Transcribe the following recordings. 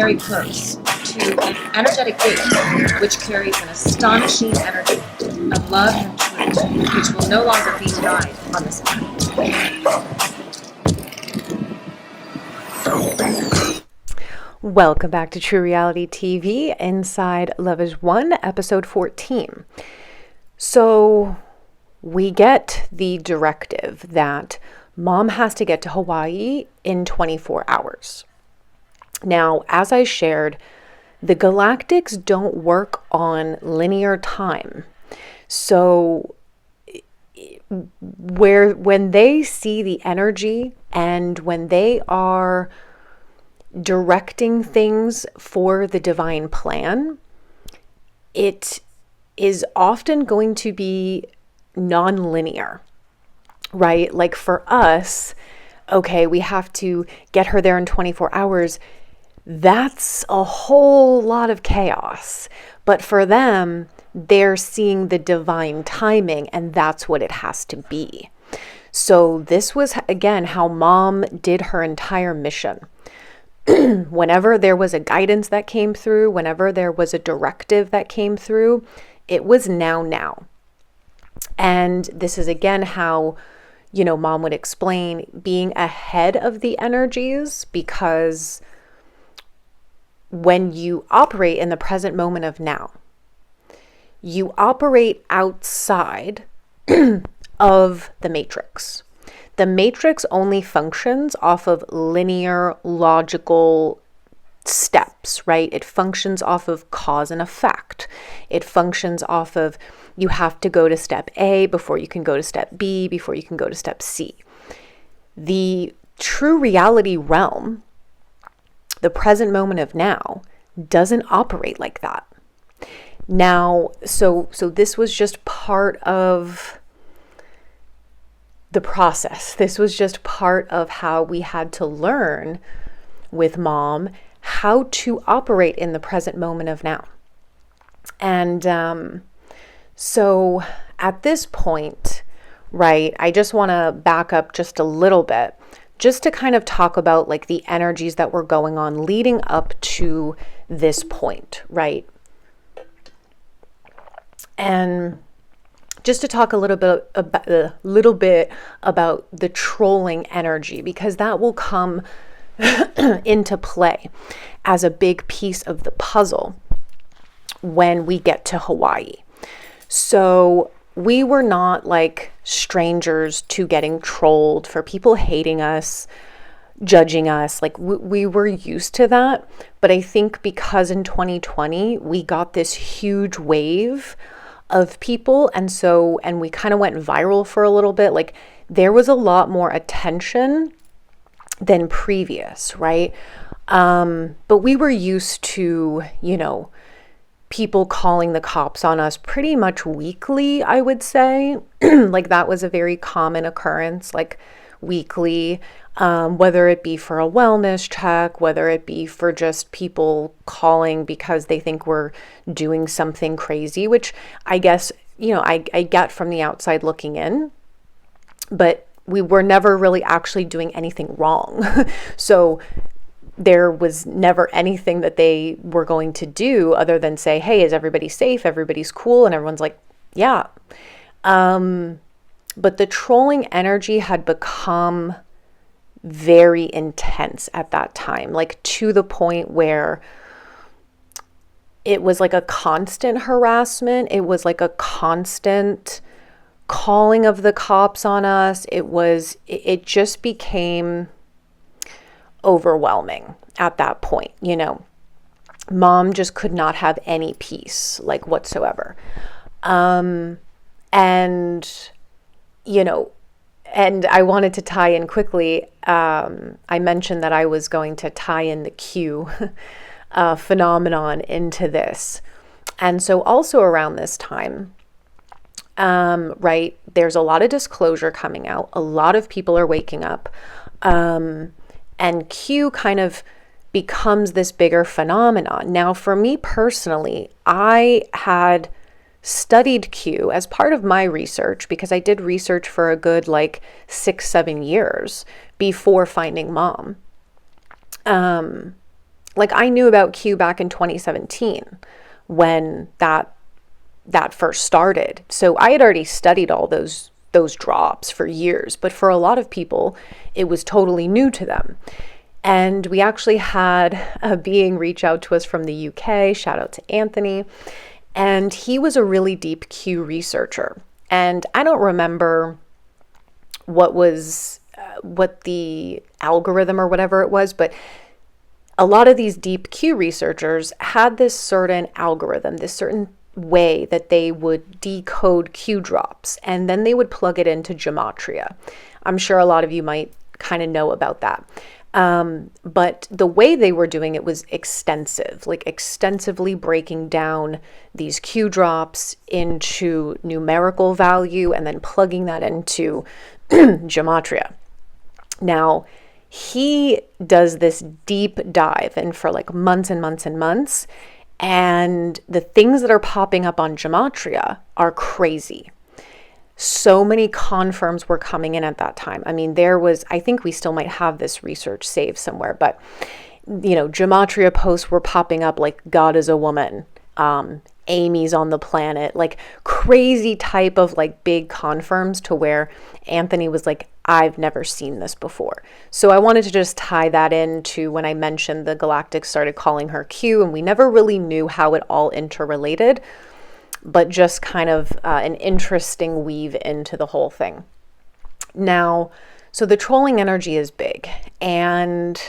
very close to an energetic gate which carries an astonishing energy of love and truth, which will no longer be denied on this planet. Welcome back to True Reality TV inside LoveHasWon, episode 14. So we get the directive that mom has to get to Hawaii in 24 hours. Now, as I shared, the galactics don't work on linear time. So when they see the energy and when they are directing things for the divine plan, it is often going to be non-linear, right? Like for us, okay, we have to get her there in 24 hours. That's a whole lot of chaos. But for them, they're seeing the divine timing, and that's what it has to be. So this was, again, how mom did her entire mission. Whenever there was a guidance that came through, whenever there was a directive that came through, it was now. And this is again how, mom would explain being ahead of the energies, because when you operate in the present moment of now, you operate outside of the matrix. The matrix only functions off of linear, logical steps, right? It functions off of cause and effect. It functions off of you have to go to step A before you can go to step B, before you can go to step C. The true reality realm, the present moment of now, doesn't operate like that. Now, so this was just part of the process. This was just part of how we had to learn with mom how to operate in the present moment of now. And so at this point, right, I just want to back up just a little bit, just to kind of talk about like the energies that were going on leading up to this point, right? And just to talk a little bit about the trolling energy, because that will come into play as a big piece of the puzzle when we get to Hawaii. So we were not like strangers to getting trolled, for people hating us, judging us. Like we were used to that. But I think because in 2020, we got this huge wave of people. And we kind of went viral for a little bit. Like there was a lot more attention than previous, right? But we were used to, people calling the cops on us pretty much weekly, I would say. Like that was a very common occurrence, like weekly, whether it be for a wellness check, whether it be for just people calling because they think we're doing something crazy, which I guess, I get from the outside looking in, but we were never really actually doing anything wrong. So there was never anything that they were going to do other than say, hey, is everybody safe? Everybody's cool. And everyone's like, yeah. But the trolling energy had become very intense at that time, like to the point where it was like a constant harassment. It was like a constant calling of the cops on us. It just became overwhelming at that point. Mom just could not have any peace, like whatsoever. And I wanted to tie in quickly. I mentioned that I was going to tie in the Q phenomenon into this. And so also around this time, right, there's a lot of disclosure coming out. A lot of people are waking up. And Q kind of becomes this bigger phenomenon. Now, for me personally, I had studied Q as part of my research, because I did research for a good 6-7 years before finding mom. Like, I knew about Q back in 2017 when that first started. So I had already studied all those drops for years, but for a lot of people, it was totally new to them. And we actually had a being reach out to us from the UK, shout out to Anthony, and he was a really deep Q researcher. And I don't remember what the algorithm or whatever it was, but a lot of these deep Q researchers had this certain algorithm, this certain way that they would decode Q drops, and then they would plug it into gematria. I'm sure a lot of you might kind of know about that. But the way they were doing it was extensive, like extensively breaking down these Q drops into numerical value and then plugging that into gematria. Now, he does this deep dive and for like months and months and months, and the things that are popping up on gematria are crazy. So many confirms were coming in at that time. I mean, I think we still might have this research saved somewhere, but gematria posts were popping up like God is a woman, Amy's on the planet, like crazy type of like big confirms, to where Anthony was like, I've never seen this before. So I wanted to just tie that into when I mentioned the Galactics started calling her Q, and we never really knew how it all interrelated, but just kind of an interesting weave into the whole thing. Now, so the trolling energy is big, and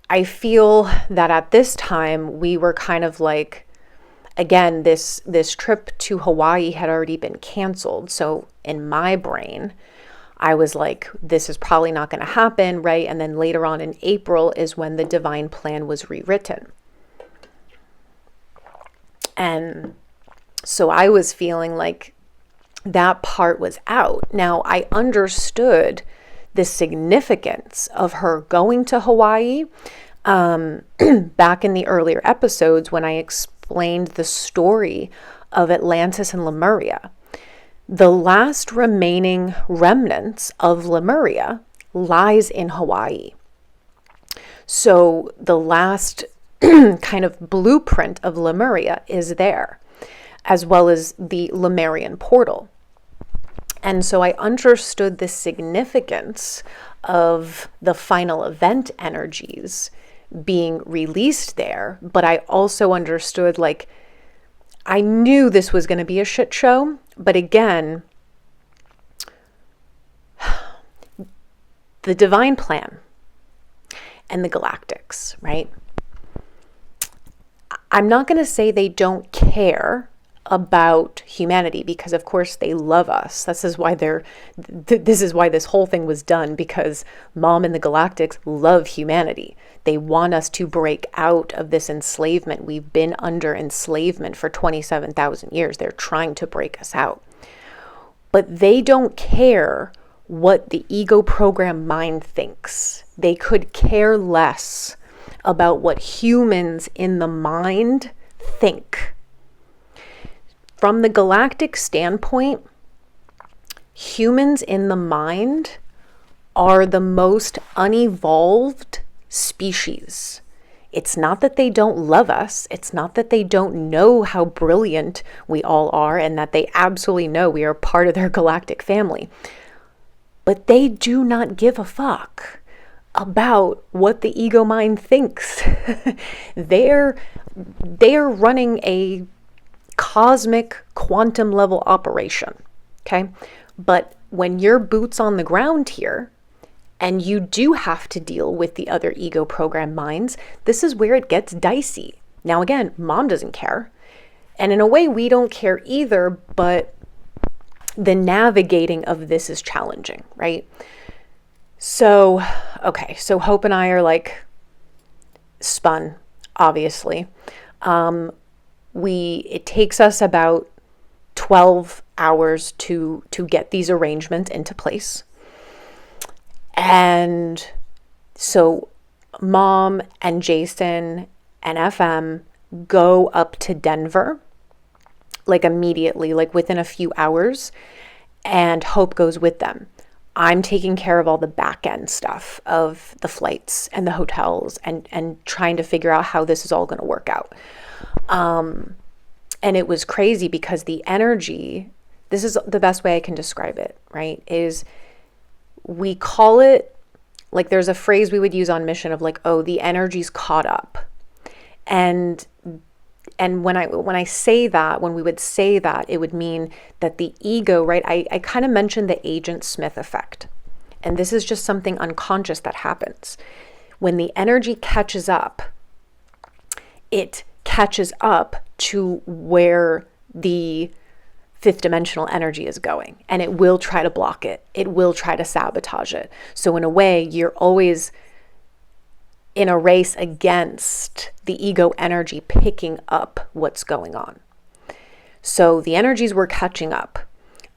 I feel that at this time we were kind of like, again, this trip to Hawaii had already been canceled. So in my brain, I was like, this is probably not going to happen, right? And then later on in April is when the divine plan was rewritten. And so I was feeling like that part was out. Now, I understood the significance of her going to Hawaii back in the earlier episodes when I explained the story of Atlantis and Lemuria. The last remaining remnants of Lemuria lies in Hawaii. So the last kind of blueprint of Lemuria is there, as well as the Lemurian portal. And so I understood the significance of the final event energies being released there, but I also understood, like, I knew this was going to be a shit show, but again, the divine plan and the galactics, right? I'm not going to say they don't care about humanity, because of course they love us. This is why this whole thing was done, because Mom and the Galactics love humanity. They want us to break out of this enslavement. We've been under enslavement for 27,000 years. They're trying to break us out. But they don't care what the ego program mind thinks. They could care less about what humans in the mind think. From the galactic standpoint, humans in the mind are the most unevolved species. It's not that they don't love us. It's not that they don't know how brilliant we all are and that they absolutely know we are part of their galactic family. But they do not give a fuck about what the ego mind thinks. They're running a cosmic quantum level operation, okay? But when you're boots on the ground here and you do have to deal with the other ego program minds, this is where it gets dicey. Now again, Mom doesn't care, and in a way we don't care either, but the navigating of this is challenging, right? So, okay, so Hope and I are like spun, obviously. It takes us about 12 hours to get these arrangements into place. And so Mom and Jason and FM go up to Denver, like immediately, like within a few hours, and Hope goes with them. I'm taking care of all the back end stuff of the flights and the hotels and trying to figure out how this is all going to work out. And it was crazy because the energy, this is the best way I can describe it, right? Is we call it, like there's a phrase we would use on mission of like, oh, the energy's caught up. And when I say that, when we would say that, it would mean that the ego, right? I kind of mentioned the Agent Smith effect. And this is just something unconscious that happens. When the energy catches up, it catches up to where the fifth dimensional energy is going, and it will try to block it. It will try to sabotage it. So in a way, you're always in a race against the ego energy picking up what's going on. So the energies were catching up.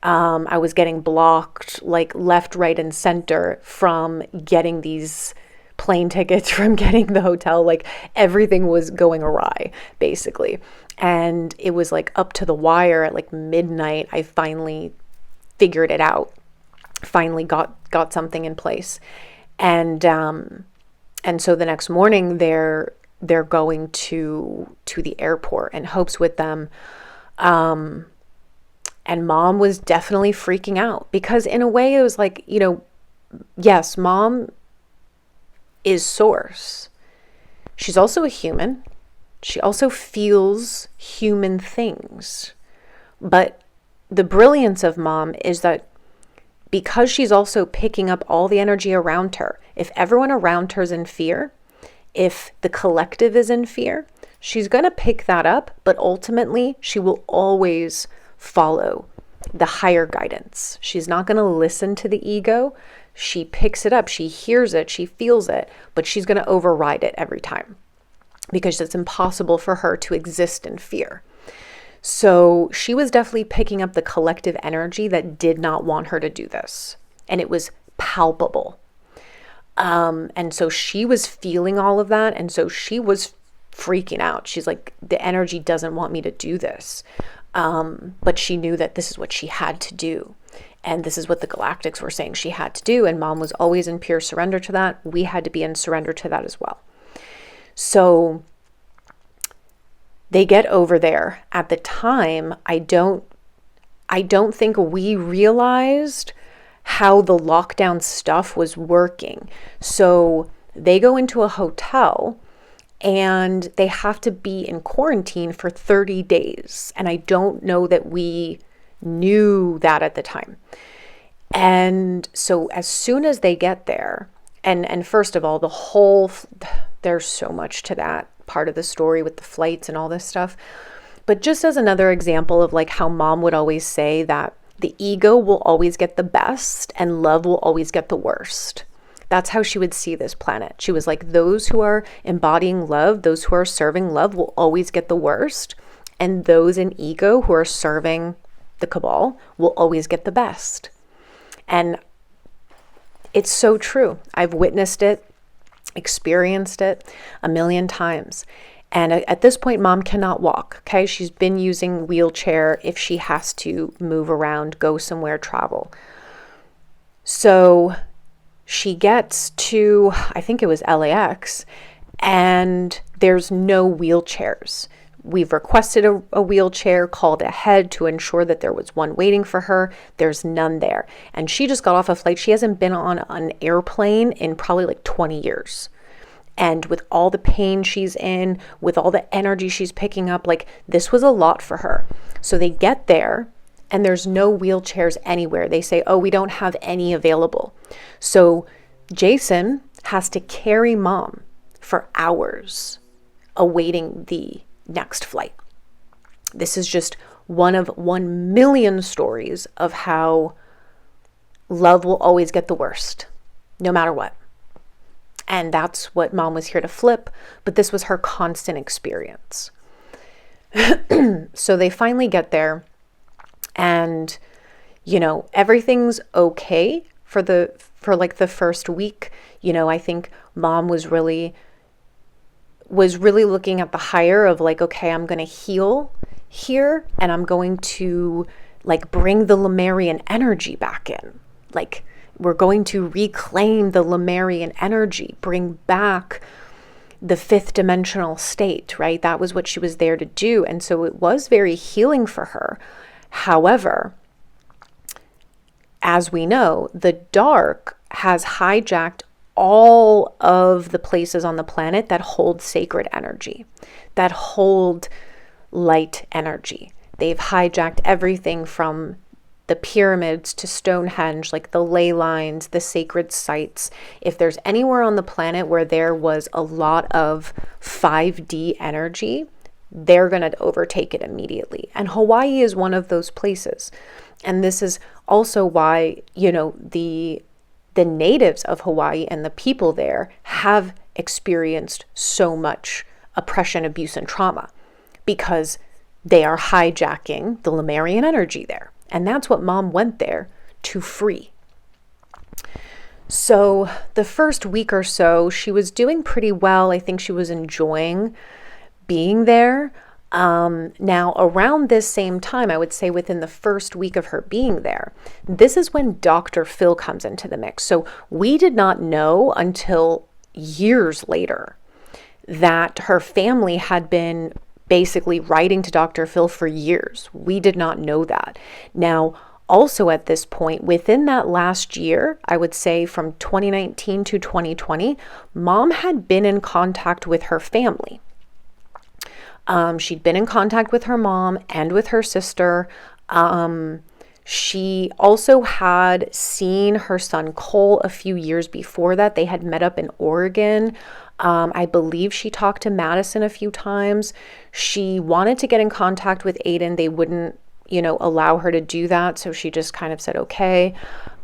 I was getting blocked like left, right, and center from getting these plane tickets, from getting the hotel. Like everything was going awry, basically. And it was like up to the wire at like midnight. I finally figured it out. Finally got something in place. And so the next morning they're going to the airport, and Hope's with them. And Mom was definitely freaking out because in a way it was like, yes, Mom is source. She's also a human. She also feels human things. But the brilliance of Mom is that because she's also picking up all the energy around her, if everyone around her is in fear, if the collective is in fear, she's going to pick that up, but ultimately she will always follow the higher guidance. She's not going to listen to the ego. She picks it up, she hears it, she feels it, but she's going to override it every time because it's impossible for her to exist in fear. So she was definitely picking up the collective energy that did not want her to do this. And it was palpable. And so she was feeling all of that. And so she was freaking out. She's like, the energy doesn't want me to do this. But she knew that this is what she had to do. And this is what the galactics were saying she had to do. And Mom was always in pure surrender to that. We had to be in surrender to that as well. So they get over there. At the time, I don't think we realized how the lockdown stuff was working. So they go into a hotel and they have to be in quarantine for 30 days. And I don't know that we knew that at the time. And so as soon as they get there, and first of all, there's so much to that part of the story with the flights and all this stuff. But just as another example of like how Mom would always say that the ego will always get the best and love will always get the worst. That's how she would see this planet. She was like, those who are embodying love, those who are serving love will always get the worst. And those in ego who are serving the cabal will always get the best. And it's so true. I've witnessed it, experienced it a million times. And at this point, Mom cannot walk, okay? She's been using wheelchair if she has to move around, go somewhere, travel. So she gets to, I think it was LAX, and there's no wheelchairs. We've requested a wheelchair, called ahead to ensure that there was one waiting for her. There's none there. And she just got off a flight. She hasn't been on an airplane in probably like 20 years. And with all the pain she's in, with all the energy she's picking up, like this was a lot for her. So they get there and there's no wheelchairs anywhere. They say, oh, we don't have any available. So Jason has to carry Mom for hours awaiting the next flight. This is just one of 1 million stories of how love will always get the worst, no matter what. And that's what Mom was here to flip, but this was her constant experience. So they finally get there and, everything's okay for like the first week. I think Mom was really looking at the higher of like, okay, I'm going to heal here and I'm going to like bring the Lemurian energy back in. Like We're going to reclaim the Lemurian energy, bring back the fifth dimensional state, right? That was what she was there to do. And so it was very healing for her. However, as we know, the dark has hijacked all of the places on the planet that hold sacred energy, that hold light energy. They've hijacked everything from the pyramids to Stonehenge, like the ley lines, the sacred sites. If there's anywhere on the planet where there was a lot of 5D energy, they're going to overtake it immediately. And Hawaii is one of those places. And this is also why, the natives of Hawaii and the people there have experienced so much oppression, abuse, and trauma, because they are hijacking the Lemurian energy there. And that's what Mom went there to free. So the first week or so, she was doing pretty well. I think she was enjoying being there. Now, around this same time, I would say within the first week of her being there, this is when Dr. Phil comes into the mix. So we did not know until years later that her family had been basically writing to Dr. Phil for years. We did not know that. Now, also at this point, within that last year, I would say from 2019 to 2020, Mom had been in contact with her family. She'd been in contact with her mom and with her sister. She also had seen her son Cole a few years before that. They had met up in Oregon. I believe she talked to Madison a few times. She wanted to get in contact with Aiden. They wouldn't, allow her to do that. So she just kind of said, okay.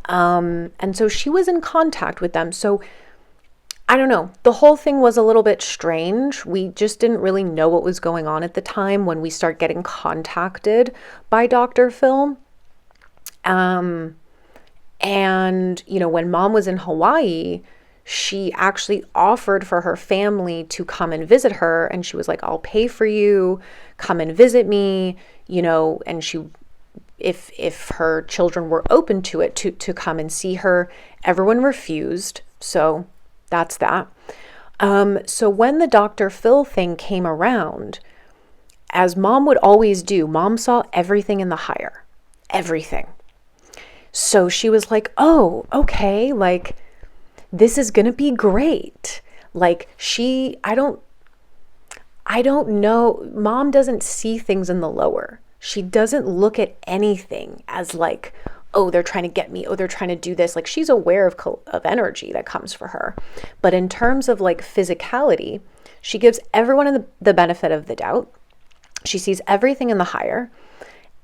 And so she was in contact with them. So I don't know. The whole thing was a little bit strange. We just didn't really know what was going on at the time when we start getting contacted by Dr. Phil. And, when Mom was in Hawaii, she actually offered for her family to come and visit her. And she was like, I'll pay for you, come and visit me, and if her children were open to it, to come and see her. Everyone refused. So that's that. So when the Dr. Phil thing came around, as Mom would always do, Mom saw everything in the higher, everything. So she was like, oh, okay, like, this is going to be great. Like, I don't know. Mom doesn't see things in the lower. She doesn't look at anything as like, oh, they're trying to get me. Oh, they're trying to do this. Like, she's aware of energy that comes for her. But in terms of like physicality, she gives everyone the benefit of the doubt. She sees everything in the higher.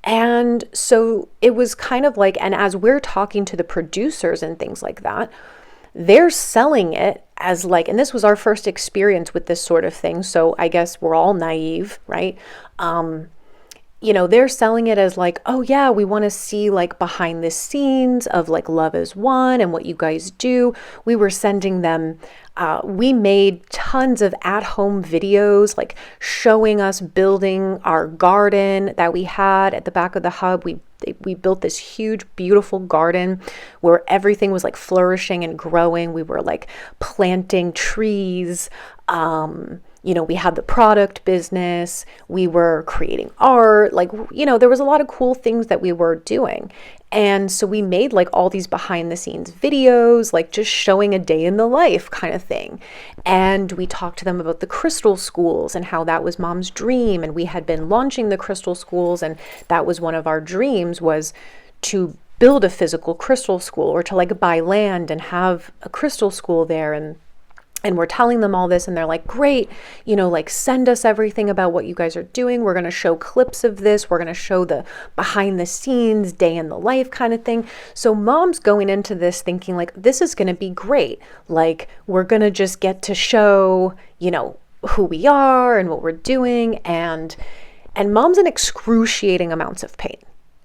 And so it was kind of like, and as we're talking to the producers and things like that, they're selling it as like, and this was our first experience with this sort of thing. So I guess we're all naive, right? They're selling it as like, oh yeah, we want to see like behind the scenes of like LoveHasWon and what you guys do. We were sending them, we made tons of at-home videos, like showing us building our garden that we had at the back of the hub. We built this huge, beautiful garden where everything was like flourishing and growing. We were like planting trees. We had the product business. We were creating art. Like, there was a lot of cool things that we were doing. And so we made like all these behind the scenes videos, like just showing a day in the life kind of thing. And we talked to them about the crystal schools and how that was Mom's dream. And we had been launching the crystal schools. And that was one of our dreams, was to build a physical crystal school, or to like buy land and have a crystal school there. And we're telling them all this, and they're like, great, like send us everything about what you guys are doing. We're going to show clips of this. We're going to show the behind the scenes, day in the life kind of thing. So Mom's going into this thinking like, this is going to be great. Like, we're going to just get to show, who we are and what we're doing. And Mom's in excruciating amounts of pain.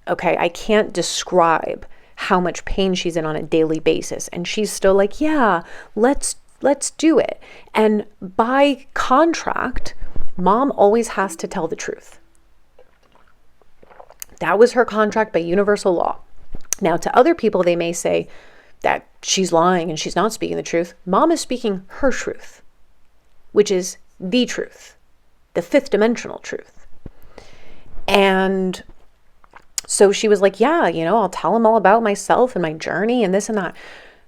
Okay. I can't describe how much pain she's in on a daily basis. And she's still like, yeah, let's do it. And by contract, Mom always has to tell the truth. That was her contract by universal law. Now, to other people, they may say, that she's lying and she's not speaking the truth. Mom is speaking her truth, which is the truth, the fifth dimensional truth. And so she was like, yeah, I'll tell him all about myself and my journey and this and that.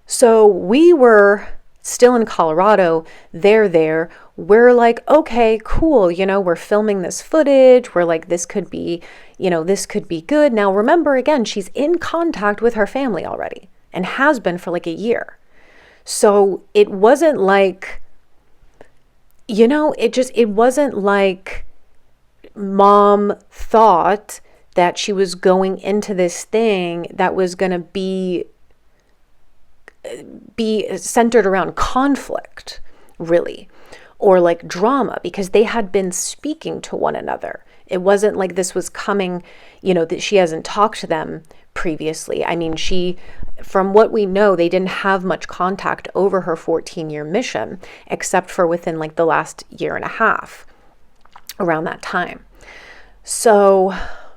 So we were still in Colorado. They're there. We're like, okay, cool. We're filming this footage. We're like, this could be good. Now, remember, again, she's in contact with her family already and has been for like a year. So it wasn't like, it wasn't like mom thought that she was going into this thing that was going to be centered around conflict, really, or like drama, because they had been speaking to one another. It wasn't like this was coming, that she hasn't talked to them previously. I mean, from what we know, they didn't have much contact over her 14-year mission, except for within like the last year and a half, around that time. So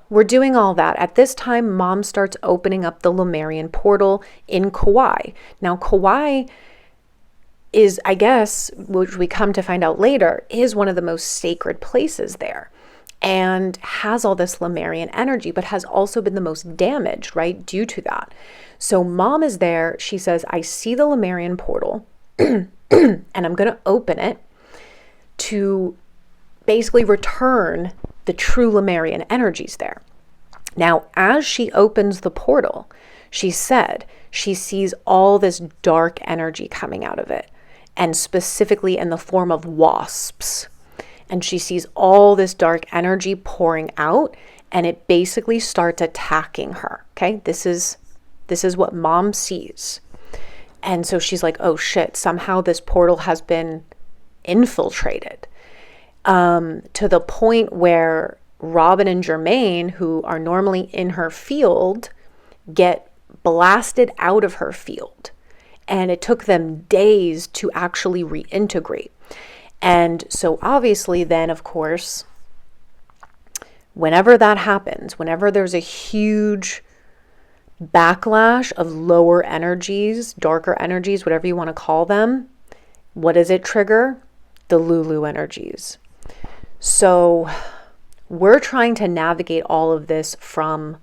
we're doing all that. At this time, mom starts opening up the Lemurian portal in Kauai. Now, Kauai is, I guess, which we come to find out later, is one of the most sacred places there and has all this Lemurian energy, but has also been the most damaged, right, due to that. So mom is there. She says, I see the Lemurian portal and I'm going to open it to basically return the true Lemurian energies there. Now, as she opens the portal, she said she sees all this dark energy coming out of it, and specifically in the form of wasps. And she sees all this dark energy pouring out, and it basically starts attacking her. Okay, this is what mom sees. And so she's like, oh shit, somehow this portal has been infiltrated. To the point where Robin and Jermaine, who are normally in her field, get blasted out of her field. And it took them days to actually reintegrate. And so obviously then, of course, whenever that happens, whenever there's a huge backlash of lower energies, darker energies, whatever you want to call them, what does it trigger? The Lulu energies. So we're trying to navigate all of this from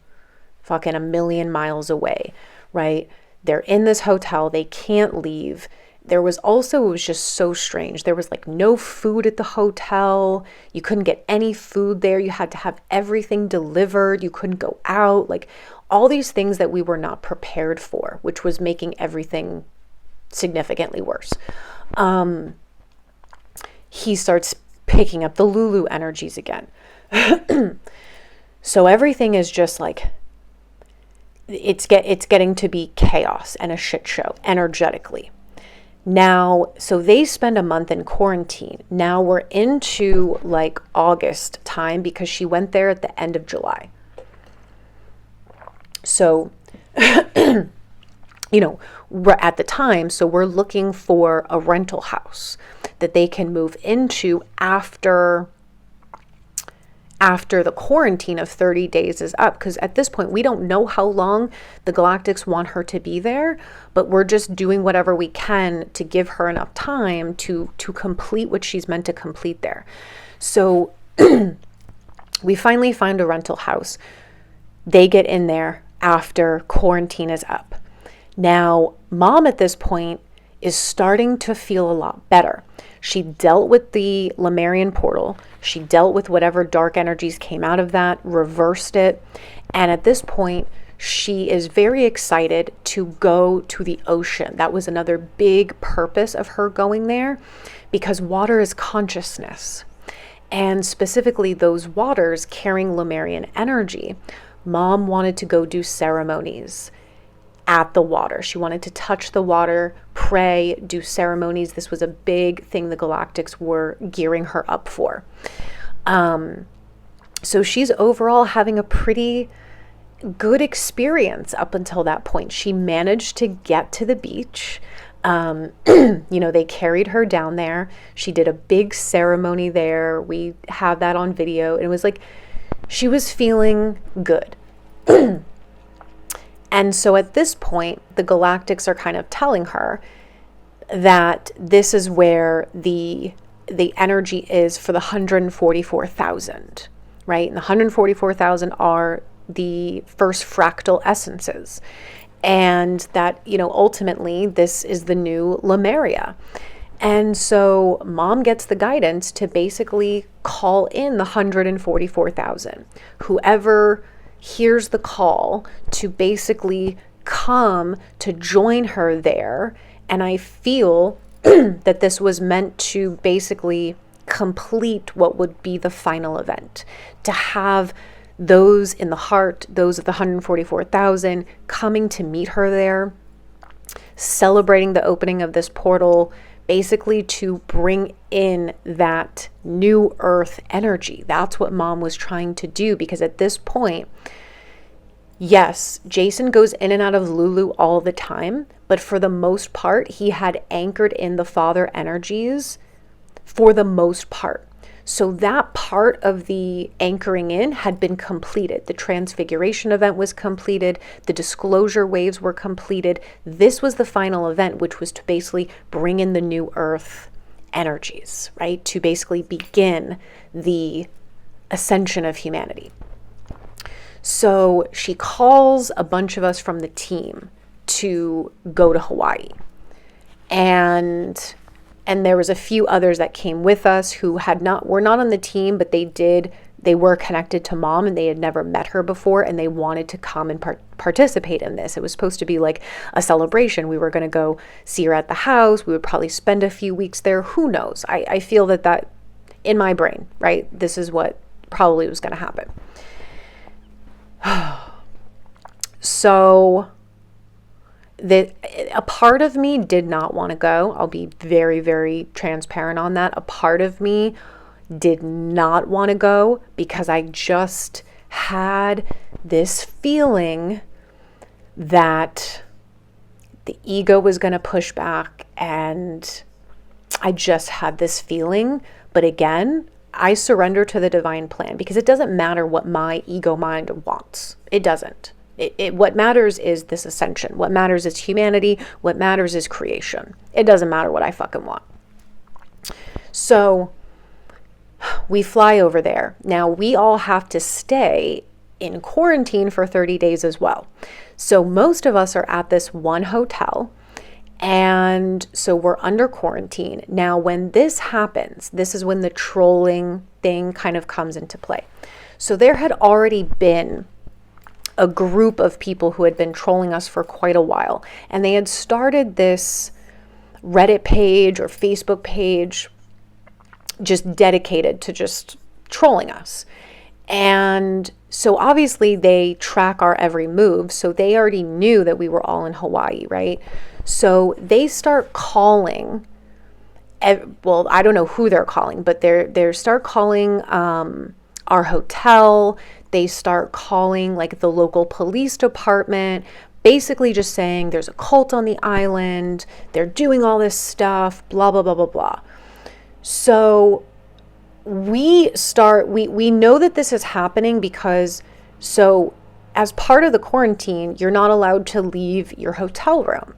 fucking a million miles away, right? They're in this hotel. They can't leave. It was just so strange. There was like no food at the hotel. You couldn't get any food there. You had to have everything delivered. You couldn't go out. Like all these things that we were not prepared for, which was making everything significantly worse. He starts picking up the Lulu energies again. So everything is just like, it's getting to be chaos and a shit show energetically. Now, so they spend a month in quarantine. Now we're into like August time because she went there at the end of July. So, we're at the time, so we're looking for a rental house that they can move into after the quarantine of 30 days is up. Because at this point, we don't know how long the Galactics want her to be there, but we're just doing whatever we can to give her enough time to complete what she's meant to complete there. So we finally find a rental house. They get in there after quarantine is up. Now, mom at this point is starting to feel a lot better. She dealt with the Lemurian portal. She dealt with whatever dark energies came out of that, reversed it. And at this point, she is very excited to go to the ocean. That was another big purpose of her going there, because water is consciousness. And specifically those waters carrying Lemurian energy. Mom wanted to go do ceremonies at the water. She wanted to touch the water, pray, do ceremonies. This was a big thing the Galactics were gearing her up for. So she's overall having a pretty good experience up until that point. She managed to get to the beach. They carried her down there. She did a big ceremony there. We have that on video. It was like she was feeling good. And so at this point, the galactics are kind of telling her that this is where the energy is for the 144,000, right? And the 144,000 are the first fractal essences. And that, ultimately this is the new Lemuria. And so mom gets the guidance to basically call in the 144,000. Whoever hears the call to basically come to join her there. And I feel that this was meant to basically complete what would be the final event, to have those in the heart, those of the 144,000 coming to meet her there, celebrating the opening of this portal, basically to bring in that new earth energy. That's what mom was trying to do, because at this point, yes, Jason goes in and out of Lulu all the time, but for the most part, he had anchored in the father energies for the most part. So that part of the anchoring in had been completed. The transfiguration event was completed. The disclosure waves were completed. This was the final event, which was to basically bring in the new earth energies, right? To basically begin the ascension of humanity. So she calls a bunch of us from the team to go to Hawaii. And there was a few others that came with us who were not on the team, but they were connected to mom and they had never met her before, and they wanted to come and participate in this. It was supposed to be like a celebration. We were going to go see her at the house. We would probably spend a few weeks there. Who knows? I feel that in my brain, right? This is what probably was going to happen. So a part of me did not want to go. I'll be very, very transparent on that. A part of me did not want to go because I just had this feeling that the ego was going to push back, and I just had this feeling. But again, I surrender to the divine plan, because it doesn't matter what my ego mind wants. It doesn't. What matters is this ascension. What matters is humanity. What matters is creation. It doesn't matter what I fucking want. So we fly over there. Now we all have to stay in quarantine for 30 days as well. So most of us are at this one hotel, and so we're under quarantine. Now when this happens, this is when the trolling thing kind of comes into play. So there had already been a group of people who had been trolling us for quite a while, and they had started this Reddit page or Facebook page just dedicated to just trolling us. And so obviously they track our every move, so they already knew that we were all in Hawaii, right? So they start calling, well, I don't know who they're calling, but they start calling our hotel. They start calling like the local police department, basically just saying there's a cult on the island, they're doing all this stuff, blah, blah, blah, blah, blah. So we know that this is happening because, so as part of the quarantine, you're not allowed to leave your hotel room.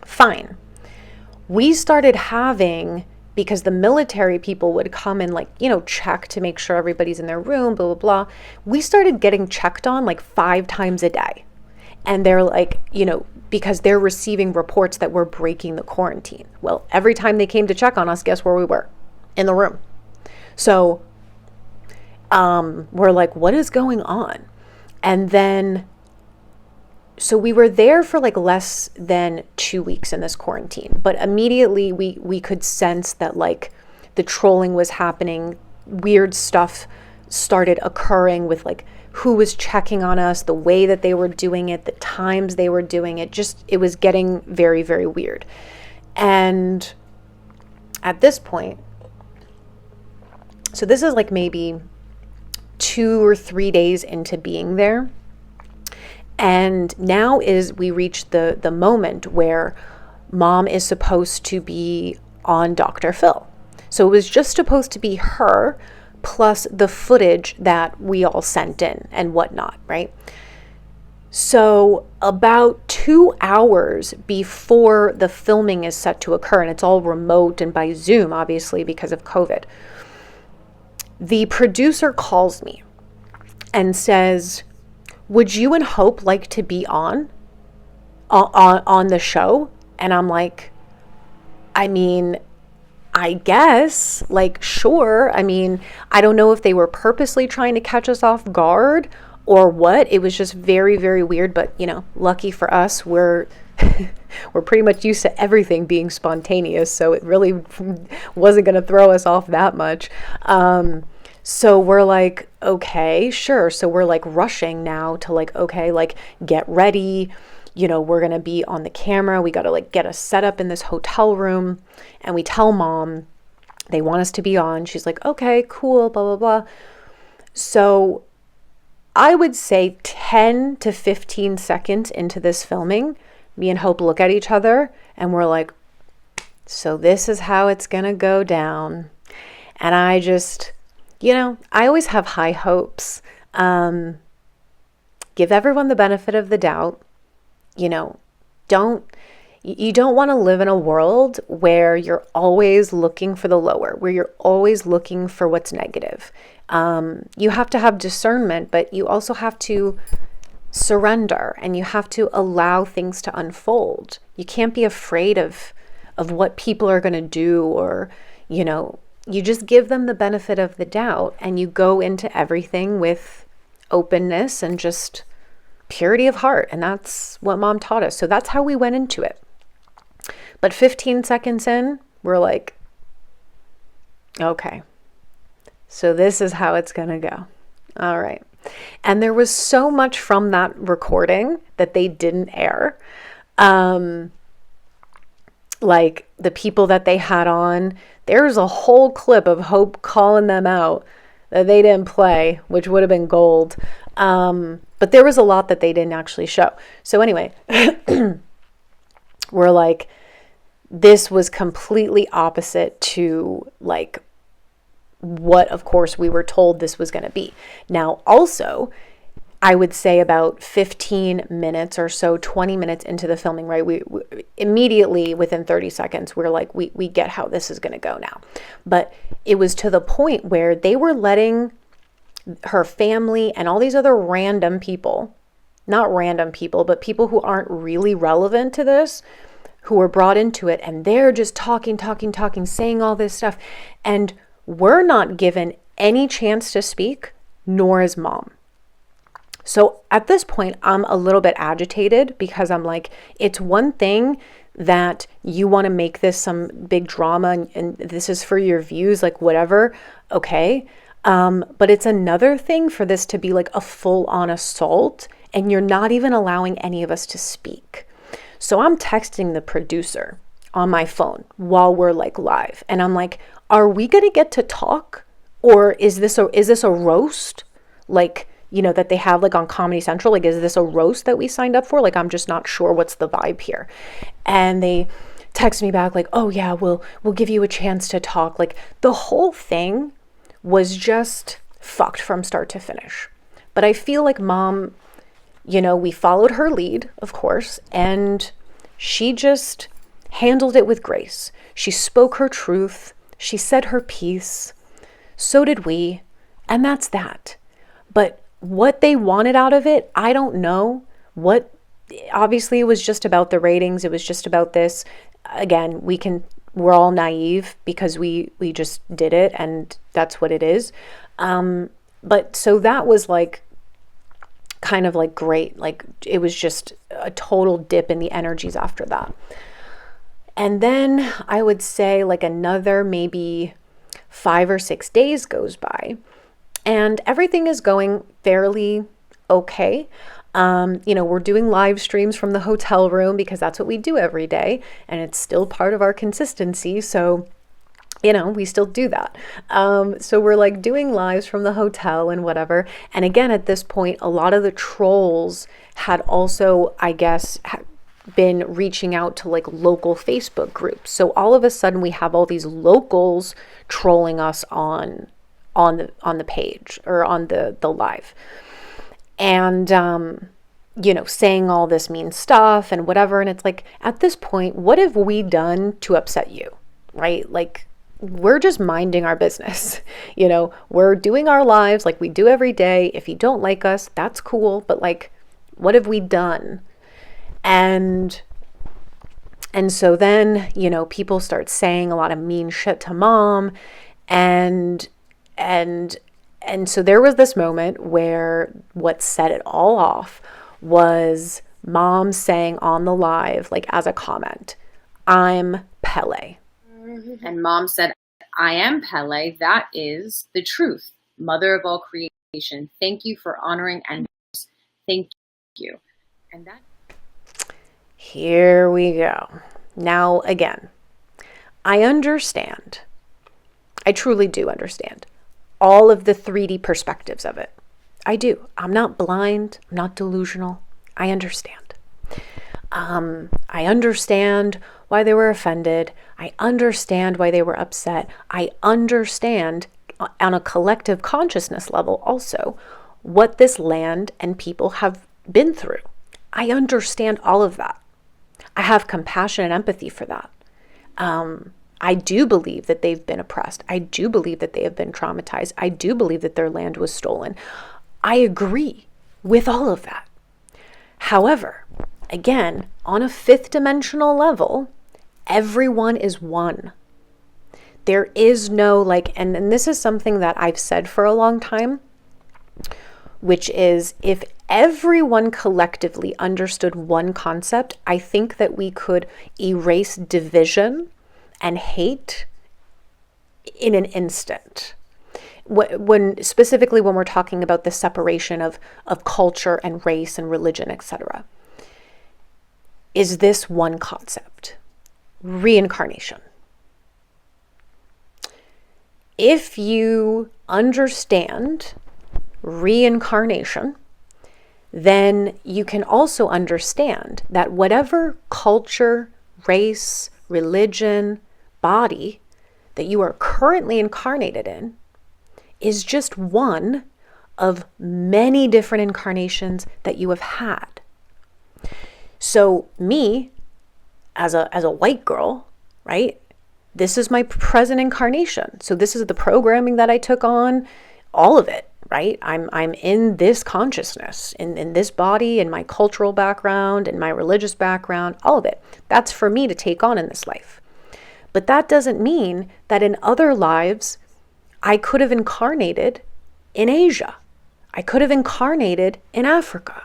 Fine. We started having, because the military people would come and check to make sure everybody's in their room, blah, blah, blah. We started getting checked on 5 times a day. And they're because they're receiving reports that we're breaking the quarantine. Well, every time they came to check on us, guess where we were? In the room. So we're like, what is going on? And then, so we were there for less than 2 weeks in this quarantine, but immediately we could sense that the trolling was happening. Weird stuff started occurring with who was checking on us, the way that they were doing it, the times they were doing it. Just, it was getting very, very weird. And at this point, so this is maybe 2 or 3 days into being there. And now we reach the moment where mom is supposed to be on Dr. Phil. So it was just supposed to be her plus the footage that we all sent in and whatnot, right? So about 2 hours before the filming is set to occur, and it's all remote and by Zoom, obviously, because of COVID, the producer calls me and says, would you and Hope like to be on the show? And I'm like, I mean, I guess, like, sure. I mean, I don't know if they were purposely trying to catch us off guard or what. It was just very, very weird. But, lucky for us, we're pretty much used to everything being spontaneous. So it really wasn't going to throw us off that much. So we're like, okay, sure. So we're like rushing now to like, okay, like get ready. We're going to be on the camera. We got to like get us set up in this hotel room. And we tell mom they want us to be on. She's like, okay, cool, blah, blah, blah. So I would say 10 to 15 seconds into this filming, me and Hope look at each other and we're like, so this is how it's going to go down. And I just, I always have high hopes. Give everyone the benefit of the doubt. You don't want to live in a world where you're always looking for the lower, where you're always looking for what's negative. You have to have discernment, but you also have to surrender and you have to allow things to unfold. You can't be afraid of what people are going to do, or, you just give them the benefit of the doubt and you go into everything with openness and just purity of heart. And that's what mom taught us. So that's how we went into it. But 15 seconds in, we're like, okay, so this is how it's going to go. All right. And there was so much from that recording that they didn't air. Like the people that they had on, there's a whole clip of Hope calling them out that they didn't play, which would have been gold. But there was a lot that they didn't actually show. So anyway, we're like, this was completely opposite to like what, of course, we were told this was going to be. Now, also, I would say about 15 minutes or so, 20 minutes into the filming, right? We immediately within 30 seconds, we're like, we get how this is going to go now. But it was to the point where they were letting her family and all these other random people, not random people, but people who aren't really relevant to this, who were brought into it, and they're just talking, saying all this stuff. And we're not given any chance to speak, nor is mom. So at this point, I'm a little bit agitated because I'm like, it's one thing that you want to make this some big drama and this is for your views, like whatever, okay. But it's another thing for this to be like a full-on assault and you're not even allowing any of us to speak. So I'm texting the producer on my phone while we're like live. And I'm like, are we going to get to talk? Or is this a roast? Like, that they have like on Comedy Central, like, is this a roast that we signed up for? Like, I'm just not sure what's the vibe here. And they text me back like, oh yeah, we'll give you a chance to talk. Like the whole thing was just fucked from start to finish. But I feel like mom, we followed her lead, of course, and she just handled it with grace. She spoke her truth. She said her piece. So did we. And that's that. But what they wanted out of it, I don't know. Obviously it was just about the ratings. It was just about this. Again, we're all naive because we just did it and that's what it is. But so that was like kind of like great. Like it was just a total dip in the energies after that. And then I would say like another maybe 5 or 6 days goes by and everything is going fairly okay. We're doing live streams from the hotel room because that's what we do every day. And it's still part of our consistency. So, we still do that. So we're like doing lives from the hotel and whatever. And again, at this point, a lot of the trolls had also, I guess, been reaching out to like local Facebook groups. So all of a sudden we have all these locals trolling us on the page or on the live. And saying all this mean stuff and whatever. And it's like, at this point, what have we done to upset you, right? Like, we're just minding our business. We're doing our lives like we do every day. If you don't like us, that's cool. But like, what have we done? And so then, people start saying a lot of mean shit to mom. And so there was this moment where what set it all off was mom saying on the live, like as a comment, "I'm Pele." And mom said, "I am Pele. That is the truth. Mother of all creation. Thank you for honoring and thank you." And that. Here we go. Now, again, I understand. I truly do understand all of the 3D perspectives of it. I do. I'm not blind. I'm not delusional. I understand. I understand why they were offended. I understand why they were upset. I understand on a collective consciousness level also what this land and people have been through. I understand all of that. I have compassion and empathy for that. I do believe that they've been oppressed. I do believe that they have been traumatized. I do believe that their land was stolen. I agree with all of that. However, again, on a fifth dimensional level, everyone is one. There is no and this is something that I've said for a long time, which is if everyone collectively understood one concept, I think that we could erase division and hate in an instant. Specifically when we're talking about the separation of culture and race and religion, etc. Is this one concept? Reincarnation. If you understand reincarnation, then you can also understand that whatever culture, race, religion, body that you are currently incarnated in is just one of many different incarnations that you have had. So me, as a white girl, right? This is my present incarnation. So this is the programming that I took on, all of it, right? I'm in this consciousness, in this body, in my cultural background, in my religious background, all of it. That's for me to take on in this life. But that doesn't mean that in other lives, I could have incarnated in Asia. I could have incarnated in Africa.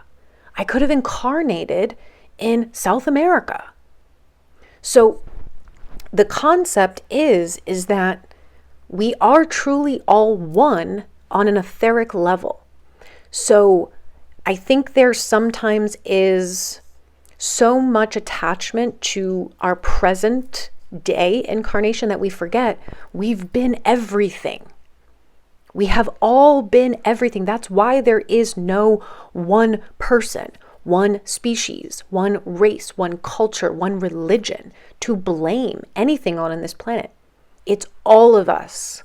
I could have incarnated in South America. So the concept is that we are truly all one on an etheric level. So I think there sometimes is so much attachment to our present day incarnation that we forget we've been everything. We have all been everything. That's why there is no one person, one species, one race, one culture, one religion to blame anything on in this planet. It's all of us.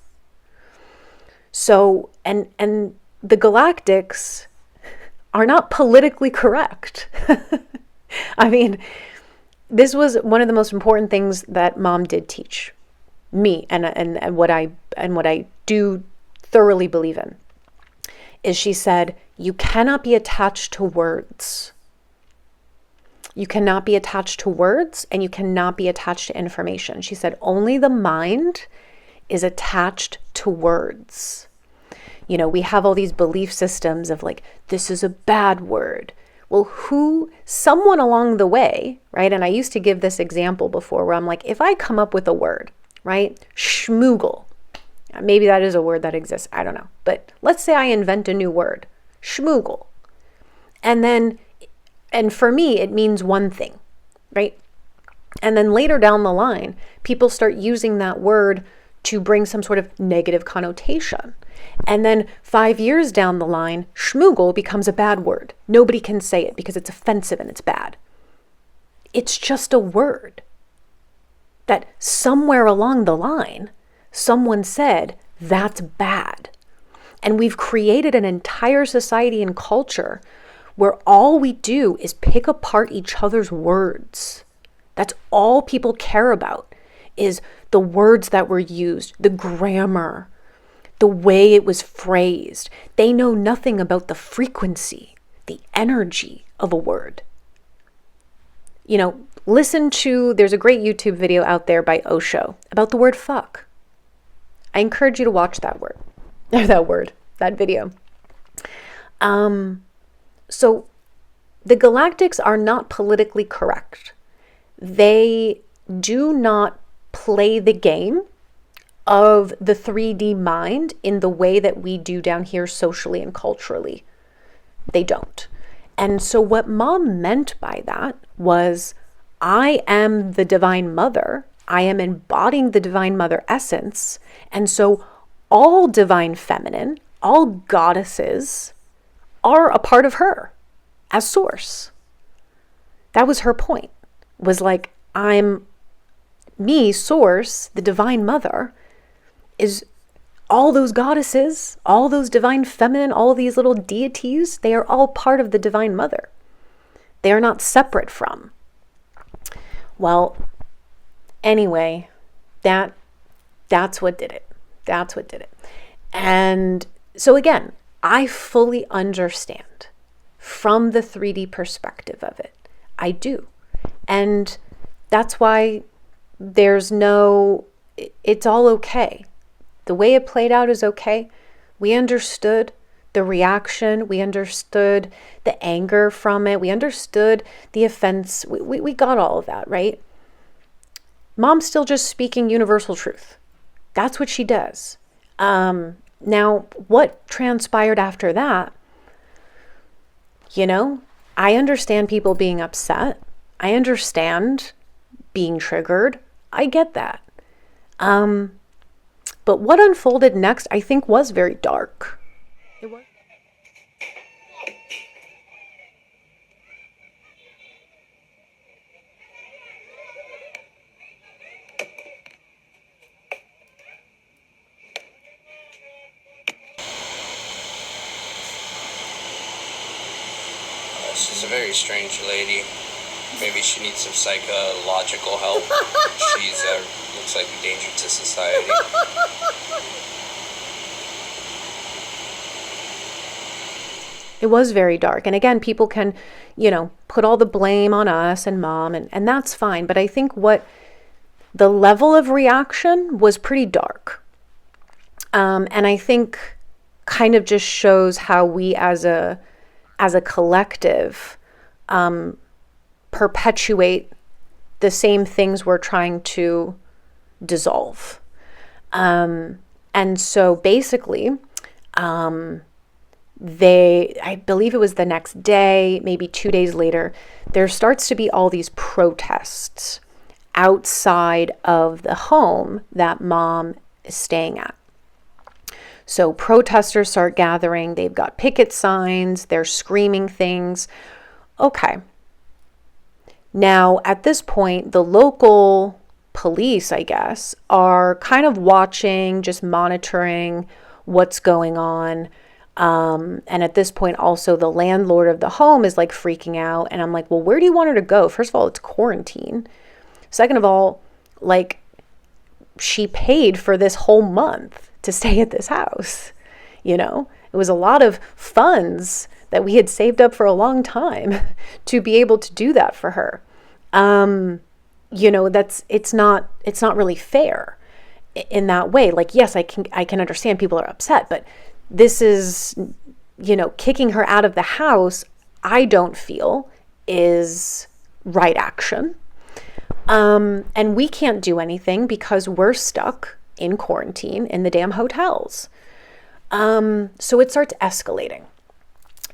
So, and the galactics are not politically correct. I mean, this was one of the most important things that mom did teach me, and what I do thoroughly believe in is she said, you cannot be attached to words. You cannot be attached to words, and you cannot be attached to information. She said, only the mind is attached to words. We have all these belief systems of like, this is a bad word. Well, someone along the way, right? And I used to give this example before where I'm like, if I come up with a word, right? Schmoogle. Maybe that is a word that exists. I don't know. But let's say I invent a new word, schmoogle. And for me, it means one thing, right? And then later down the line, people start using that word to bring some sort of negative connotation. And then 5 years down the line, schmoogle becomes a bad word. Nobody can say it because it's offensive and it's bad. It's just a word that somewhere along the line, someone said, that's bad. And we've created an entire society and culture where all we do is pick apart each other's words. That's all people care about, is the words that were used, the grammar, the way it was phrased. They know nothing about the frequency, the energy of a word. You know, there's a great YouTube video out there by Osho about the word fuck. I encourage you to watch that video. So the galactics are not politically correct. They do not play the game of the 3D mind in the way that we do down here socially and culturally. They don't. And so what Mom meant by that was, I am the Divine Mother. I am embodying the Divine Mother essence. And so all Divine Feminine, all goddesses are a part of her as source. That was her point, was like, I'm me, source, the Divine Mother, is all those goddesses, all those Divine Feminine, all these little deities, they are all part of the Divine Mother. They are not separate from. Well, anyway, that's what did it. That's what did it. And so again, I fully understand from the 3D perspective of it. I do. And that's why it's all okay. The way it played out is okay. We understood the reaction. We understood the anger from it. We understood the offense. We got all of that, right? Mom's still just speaking universal truth. That's what she does. Now, what transpired after that? You know, I understand people being upset. I understand being triggered. I get that. But what unfolded next, I think, was very dark. It was. She's a very strange lady. Maybe she needs some psychological help. She's looks like a danger to society. It was very dark. And again, people can, put all the blame on us and Mom, and that's fine. But I think what the level of reaction was pretty dark. And I think kind of just shows how we as a collective perpetuate the same things we're trying to dissolve. And so basically, I believe it was the next day, maybe 2 days later, there starts to be all these protests outside of the home that Mom is staying at. So protesters start gathering. They've got picket signs. They're screaming things. Okay. Now, at this point, the local police, I guess, are kind of watching, just monitoring what's going on. And at this point, also, the landlord of the home is like freaking out. And I'm like, well, where do you want her to go? First of all, it's quarantine. Second of all, like, she paid for this whole month to stay at this house. It was a lot of funds that we had saved up for a long time to be able to do that for her. It's not really fair in that way. Like, yes, I can understand people are upset, but this is, kicking her out of the house, I don't feel is right action. And we can't do anything because we're stuck in quarantine in the damn hotels. So it starts escalating.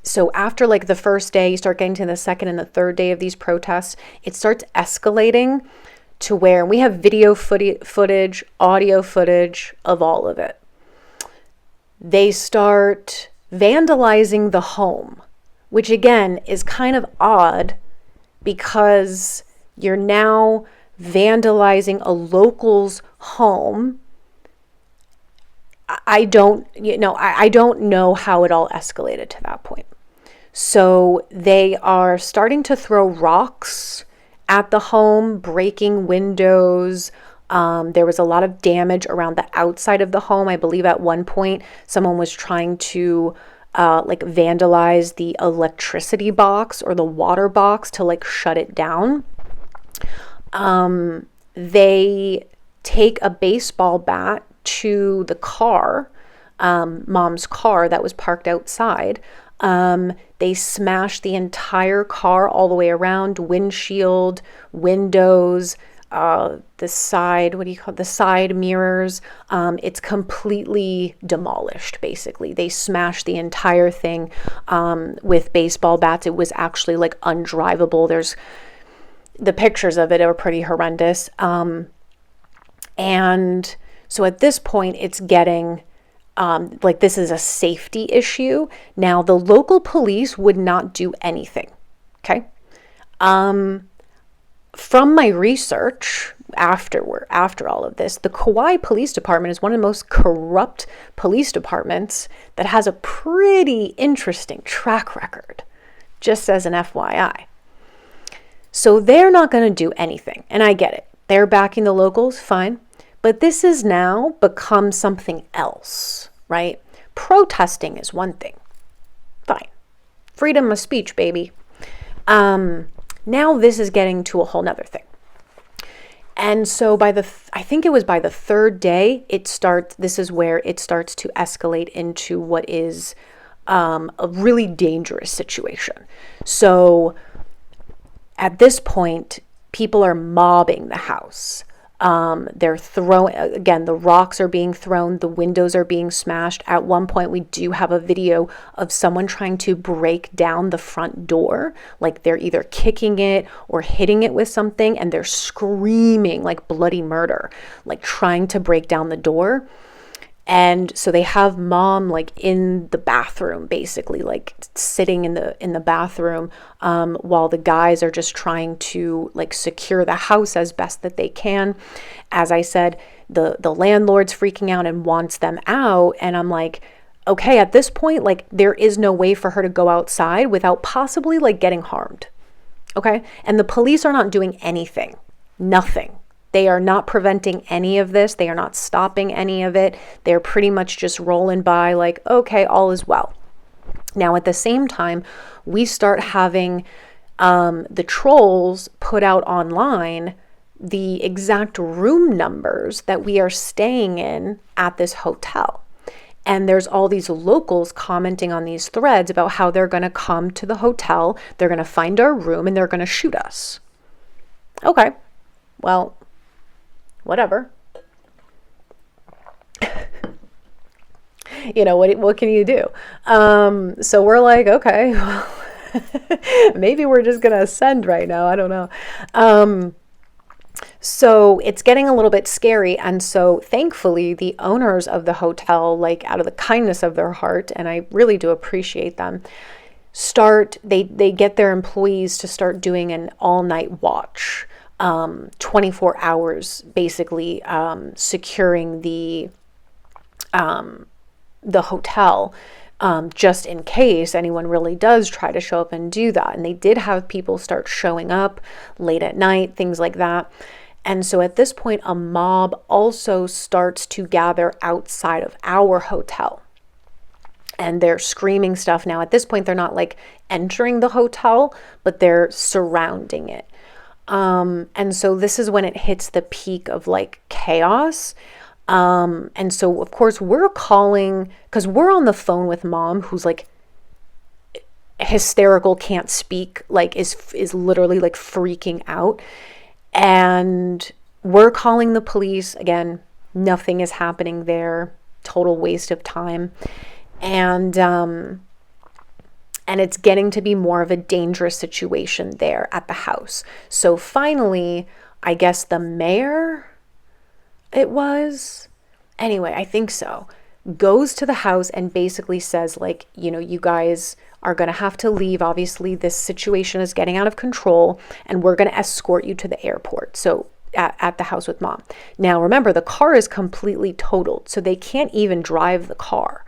So after like the first day, you start getting to the second and the third day of these protests, it starts escalating to where we have video footage, audio footage of all of it. They start vandalizing the home, which again is kind of odd because you're now vandalizing a local's home. I don't know how it all escalated to that point. So they are starting to throw rocks at the home, breaking windows. There was a lot of damage around the outside of the home. I believe at one point someone was trying to like vandalize the electricity box or the water box to like shut it down. They take a baseball bat to the car, mom's car that was parked outside. They smashed the entire car all the way around, windshield, windows, the side, what do you call it? The side mirrors. It's completely demolished, basically. They smashed the entire thing with baseball bats. It was actually like undrivable. There's the pictures of it are pretty horrendous. And so at this point, it's getting like this is a safety issue. Now, the local police would not do anything. Okay. From my research after all of this, the Kauai Police Department is one of the most corrupt police departments that has a pretty interesting track record, just as an FYI. So they're not going to do anything. And I get it. They're backing the locals, fine. But this has now become something else, right? Protesting is one thing. Fine. Freedom of speech, baby. Now this is getting to a whole nother thing. And so I think it was by the third day, this is where it starts to escalate into what is a really dangerous situation. So at this point, people are mobbing the house. They're throwing, again, the rocks are being thrown, the windows are being smashed. At one point, we do have a video of someone trying to break down the front door. Like they're either kicking it or hitting it with something, and they're screaming like bloody murder, like trying to break down the door. And so they have mom like in the bathroom, basically like sitting in the bathroom, while the guys are just trying to like secure the house as best that they can. As I said, the landlord's freaking out and wants them out. And I'm like, okay, at this point, like there is no way for her to go outside without possibly like getting harmed. Okay. And the police are not doing anything, nothing. They are not preventing any of this. They are not stopping any of it. They're pretty much just rolling by like, okay, all is well. Now, at the same time, we start having the trolls put out online the exact room numbers that we are staying in at this hotel. And there's all these locals commenting on these threads about how they're going to come to the hotel, they're going to find our room, and they're going to shoot us. Okay, well, whatever. You know, what can you do? So we're like, okay, well, maybe we're just going to ascend right now. I don't know. So it's getting a little bit scary. And so thankfully the owners of the hotel, like out of the kindness of their heart, and I really do appreciate them, they get their employees to start doing an all-night watch. 24 hours, basically, securing the hotel, just in case anyone really does try to show up and do that. And they did have people start showing up late at night, things like that. And so at this point, a mob also starts to gather outside of our hotel. And they're screaming stuff. Now, at this point, they're not like entering the hotel, but they're surrounding it. And so this is when it hits the peak of like chaos. And so of course we're calling, because we're on the phone with mom, who's like hysterical, can't speak, like is literally like freaking out. And we're calling the police. Again, nothing is happening there. Total waste of time. And it's getting to be more of a dangerous situation there at the house. So finally, I guess the mayor, anyway, I think so, goes to the house and basically says like, you know, you guys are going to have to leave. Obviously, this situation is getting out of control and we're going to escort you to the airport. So at the house with mom. Now, remember, the car is completely totaled, so they can't even drive the car.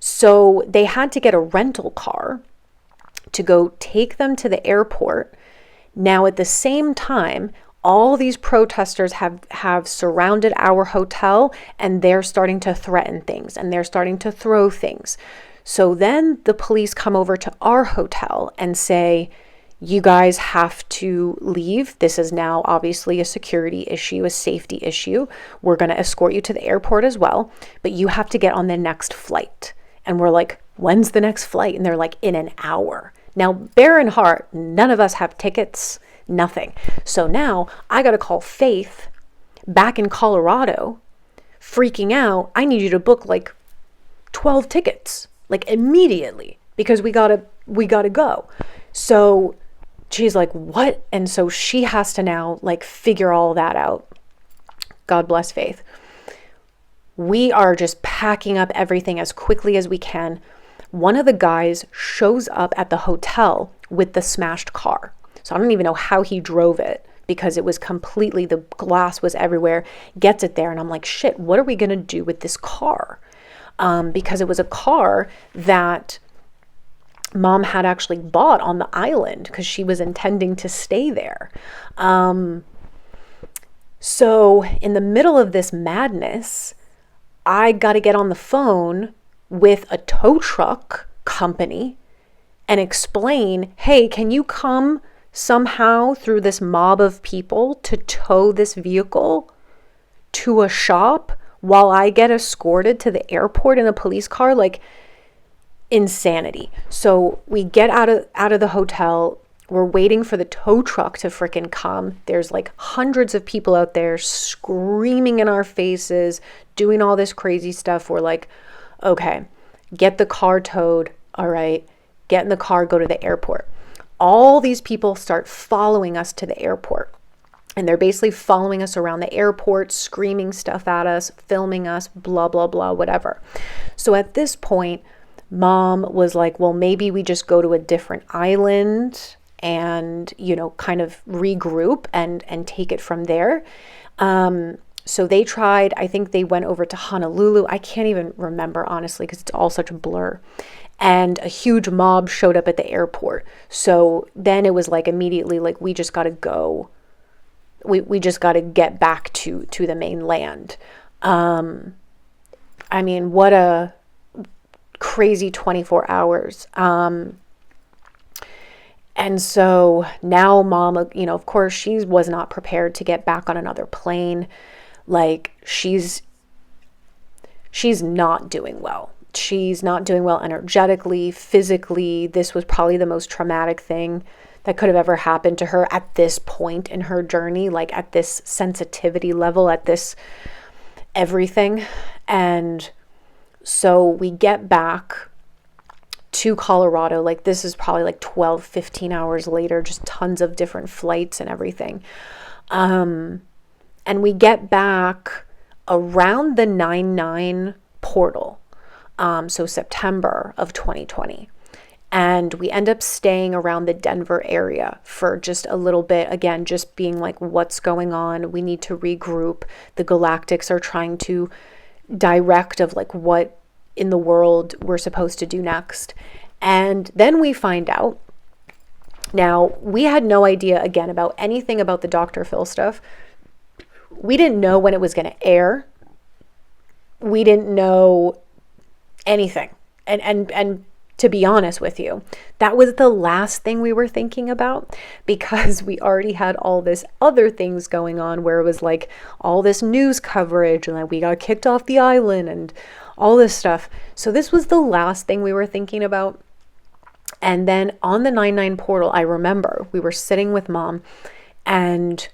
So they had to get a rental car to go take them to the airport. Now, at the same time, all these protesters have surrounded our hotel, and they're starting to threaten things, and they're starting to throw things. So then the police come over to our hotel and say, you guys have to leave. This is now obviously a security issue, a safety issue. We're going to escort you to the airport as well, but you have to get on the next flight. And we're like, when's the next flight? And they're like, in an hour. Now, bear in heart, none of us have tickets, nothing. So now I got to call Faith back in Colorado, freaking out. I need you to book like 12 tickets, like immediately, because we got to go. So she's like, what? And so she has to now like figure all that out. God bless Faith. We are just packing up everything as quickly as we can. One of the guys shows up at the hotel with the smashed car. So I don't even know how he drove it, because it was completely, the glass was everywhere. Gets it there, and I'm like, shit, what are we going to do with this car? Because it was a car that Mom had actually bought on the island because she was intending to stay there. So in the middle of this madness, I got to get on the phone with a tow truck company and explain, hey, can you come somehow through this mob of people to tow this vehicle to a shop while I get escorted to the airport in a police car? Like, insanity. So we get out of the hotel. We're waiting for the tow truck to frickin' come. There's like hundreds of people out there screaming in our faces, doing all this crazy stuff. We're like, okay, get the car towed. All right, get in the car, go to the airport. All these people start following us to the airport. And they're basically following us around the airport, screaming stuff at us, filming us, blah, blah, blah, whatever. So at this point, Mom was like, well, maybe we just go to a different island and, kind of regroup and take it from there. So they tried, I think they went over to Honolulu. I can't even remember, honestly, because it's all such a blur. And a huge mob showed up at the airport. So then it was like immediately like, we just got to go. We just got to get back to the mainland. I mean, what a crazy 24 hours. And so now Mom, of course, she was not prepared to get back on another plane. Like, she's not doing well. She's not doing well energetically, physically. This was probably the most traumatic thing that could have ever happened to her at this point in her journey, like at this sensitivity level, at this everything. And so we get back to Colorado, like this is probably like 12, 15 hours later, just tons of different flights and everything. And we get back around the 9/9 portal, so September of 2020. And we end up staying around the Denver area for just a little bit. Again, just being like, what's going on? We need to regroup. The Galactics are trying to direct of like what in the world we're supposed to do next. And then we find out. Now, we had no idea, again, about anything about the Dr. Phil stuff. We didn't know when it was going to air. We didn't know anything. And to be honest with you, that was the last thing we were thinking about, because we already had all this other things going on where it was like all this news coverage and like we got kicked off the island and all this stuff. So this was the last thing we were thinking about. And then on the 9/9 portal, I remember we were sitting with Mom and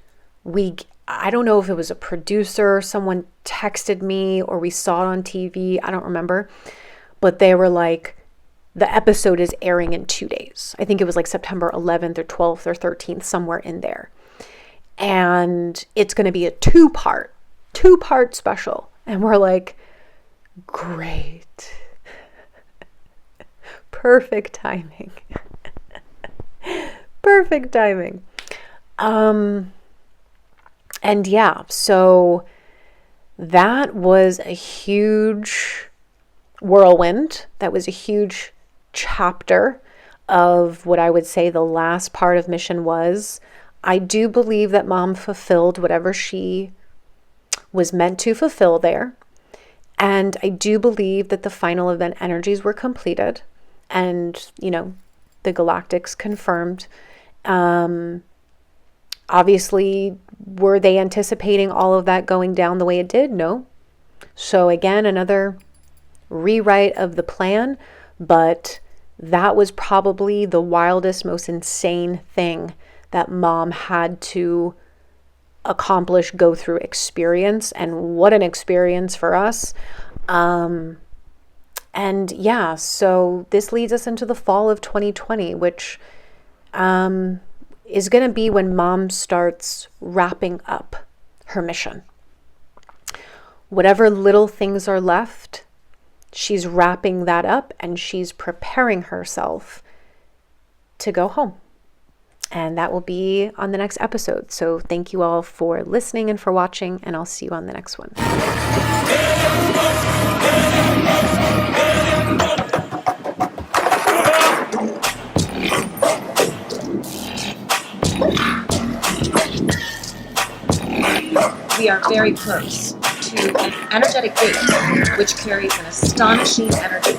I don't know if it was a producer, someone texted me or we saw it on TV. I don't remember, but they were like, the episode is airing in 2 days. I think it was like September 11th or 12th or 13th, somewhere in there. And it's going to be a two-part special. And we're like, great. Perfect timing. Perfect timing. And yeah, so that was a huge whirlwind. That was a huge chapter of what I would say the last part of mission was. I do believe that Mom fulfilled whatever she was meant to fulfill there. And I do believe that the final event energies were completed. And, you know, the galactics confirmed. Obviously, were they anticipating all of that going down the way it did? No. So again, another rewrite of the plan, but that was probably the wildest, most insane thing that Mom had to accomplish, go through, experience. And what an experience for us. And yeah, so this leads us into the fall of 2020, which is going to be when Mom starts wrapping up her mission. Whatever little things are left, she's wrapping that up and she's preparing herself to go home. And that will be on the next episode. So thank you all for listening and for watching, and I'll see you on the next one. We are very close to an energetic gate which carries an astonishing energy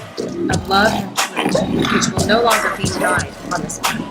of love and truth, which will no longer be denied on this planet.